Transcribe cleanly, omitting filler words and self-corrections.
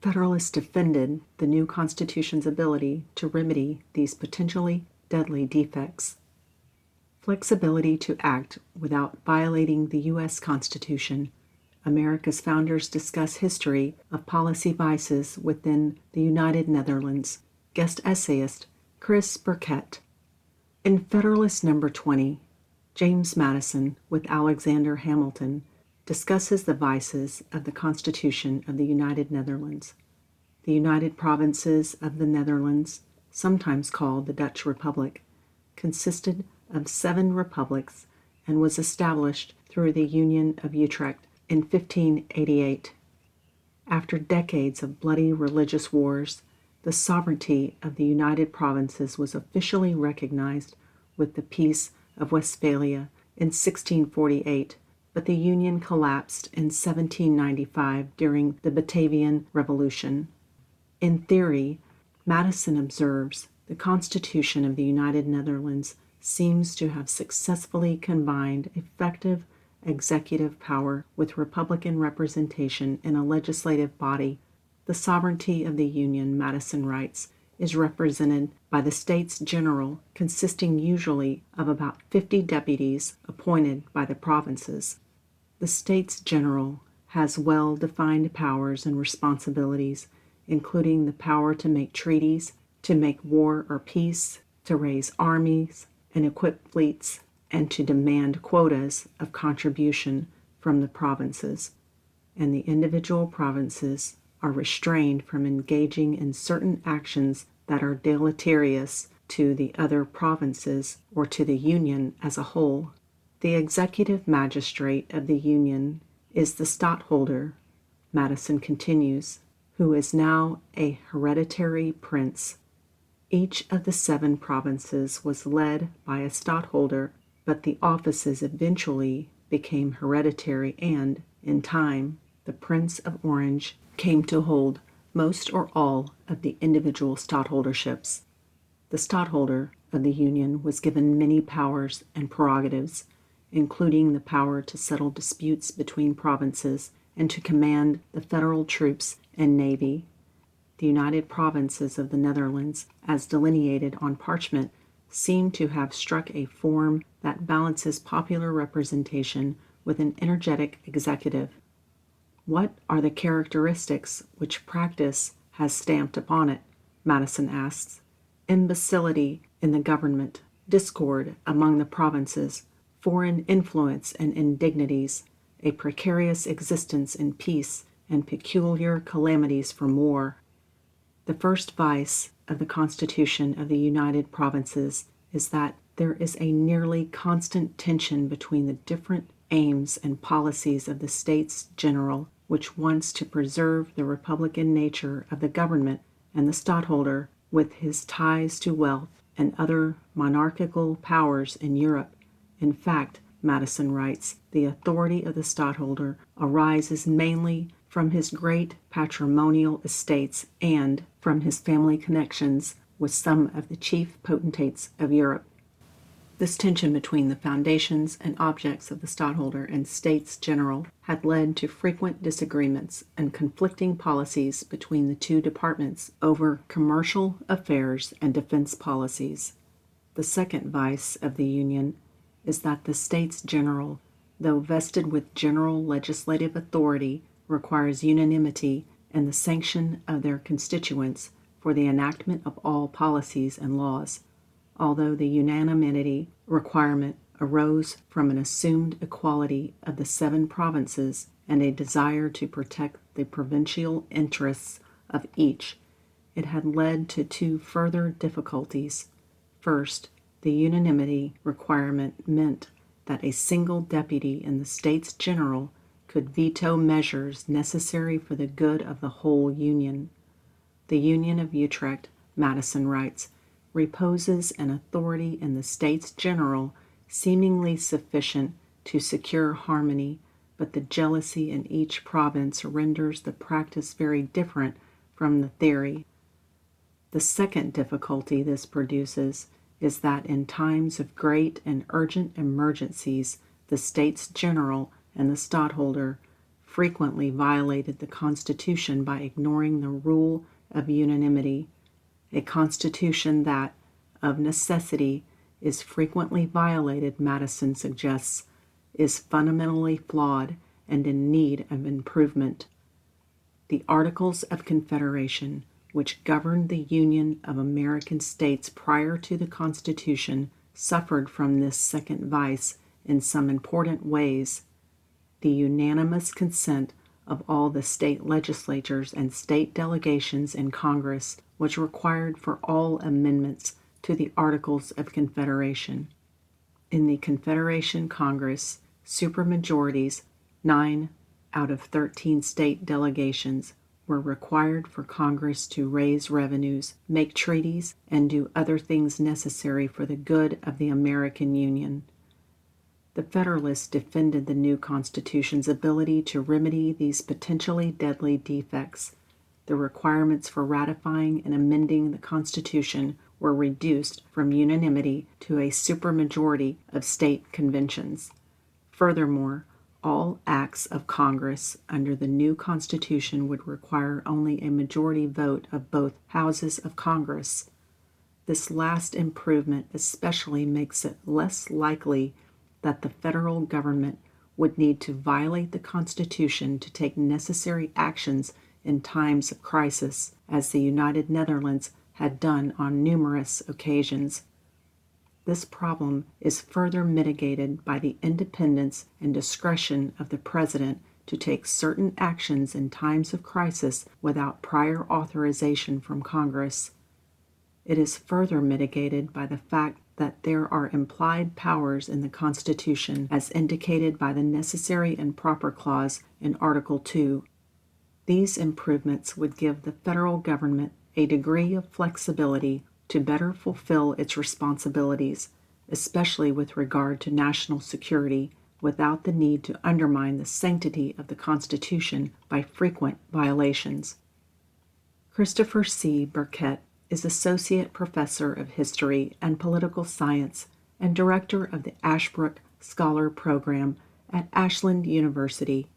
Federalists defended the new Constitution's ability to remedy these potentially deadly defects. Flexibility to act without violating the U.S. Constitution. America's founders discuss history of policy vices within the United Netherlands. Guest essayist Chris Burkett. In Federalist Number 20, James Madison, with Alexander Hamilton, discusses the vices of the Constitution of the United Netherlands. The United Provinces of the Netherlands, sometimes called the Dutch Republic, consisted of 7 republics and was established through the Union of Utrecht in 1588. After decades of bloody religious wars, the sovereignty of the United Provinces was officially recognized with the Peace of Westphalia in 1648, but the Union collapsed in 1795 during the Batavian Revolution. In theory, Madison observes, the Constitution of the United Netherlands seems to have successfully combined effective executive power with Republican representation in a legislative body. The sovereignty of the Union, Madison writes, is represented by the States General, consisting usually of about 50 deputies appointed by the provinces. The States General has well-defined powers and responsibilities, including the power to make treaties, to make war or peace, to raise armies and equip fleets, and to demand quotas of contribution from the provinces. And the individual provinces are restrained from engaging in certain actions that are deleterious to the other provinces or to the Union as a whole. The executive magistrate of the Union is the stadtholder, Madison continues, who is now a hereditary prince. Each of the 7 provinces was led by a stadtholder, but the offices eventually became hereditary and, in time, the Prince of Orange came to hold most or all of the individual stadtholderships. The stadtholder of the Union was given many powers and prerogatives, including the power to settle disputes between provinces and to command the federal troops and navy. The United Provinces of the Netherlands, as delineated on parchment, seem to have struck a form that balances popular representation with an energetic executive. What are the characteristics which practice has stamped upon it? Madison asks. Imbecility in the government, discord among the provinces, foreign influence and indignities, a precarious existence in peace, and peculiar calamities from war. The first vice of the Constitution of the United Provinces is that there is a nearly constant tension between the different aims and policies of the States General, which wants to preserve the republican nature of the government, and the stadtholder, with his ties to wealth and other monarchical powers in Europe. In fact, Madison writes, the authority of the stadtholder arises mainly from his great patrimonial estates and from his family connections with some of the chief potentates of Europe. This tension between the foundations and objects of the stadtholder and States General had led to frequent disagreements and conflicting policies between the 2 departments over commercial affairs and defense policies. The second vice of the Union is that the States General, though vested with general legislative authority, requires unanimity and the sanction of their constituents for the enactment of all policies and laws. Although the unanimity requirement arose from an assumed equality of the 7 provinces and a desire to protect the provincial interests of each, it had led to 2 further difficulties. First, the unanimity requirement meant that a single deputy in the States General could veto measures necessary for the good of the whole Union. The Union of Utrecht, Madison writes, reposes an authority in the States General seemingly sufficient to secure harmony, but the jealousy in each province renders the practice very different from the theory. The second difficulty this produces is that in times of great and urgent emergencies, the States General and the stadtholder frequently violated the Constitution by ignoring the rule of unanimity, a Constitution that, of necessity, is frequently violated, Madison suggests, is fundamentally flawed and in need of improvement. The Articles of Confederation, which governed the Union of American states prior to the Constitution, suffered from this second vice in some important ways. The unanimous consent of all the state legislatures and state delegations in Congress was required for all amendments to the Articles of Confederation. In the Confederation Congress, supermajorities, 9 out of 13 state delegations, were required for Congress to raise revenues, make treaties, and do other things necessary for the good of the American Union. The Federalists defended the new Constitution's ability to remedy these potentially deadly defects. The requirements for ratifying and amending the Constitution were reduced from unanimity to a supermajority of state conventions. Furthermore, all acts of Congress under the new Constitution would require only a majority vote of both houses of Congress. This last improvement especially makes it less likely that the federal government would need to violate the Constitution to take necessary actions in times of crisis, as the United Netherlands had done on numerous occasions. This problem is further mitigated by the independence and discretion of the President to take certain actions in times of crisis without prior authorization from Congress. It is further mitigated by the fact that there are implied powers in the Constitution as indicated by the necessary and proper clause in Article 2. These improvements would give the federal government a degree of flexibility to better fulfill its responsibilities, especially with regard to national security, without the need to undermine the sanctity of the Constitution by frequent violations. Christopher C. Burkett is Associate Professor of History and Political Science and Director of the Ashbrook Scholar Program at Ashland University.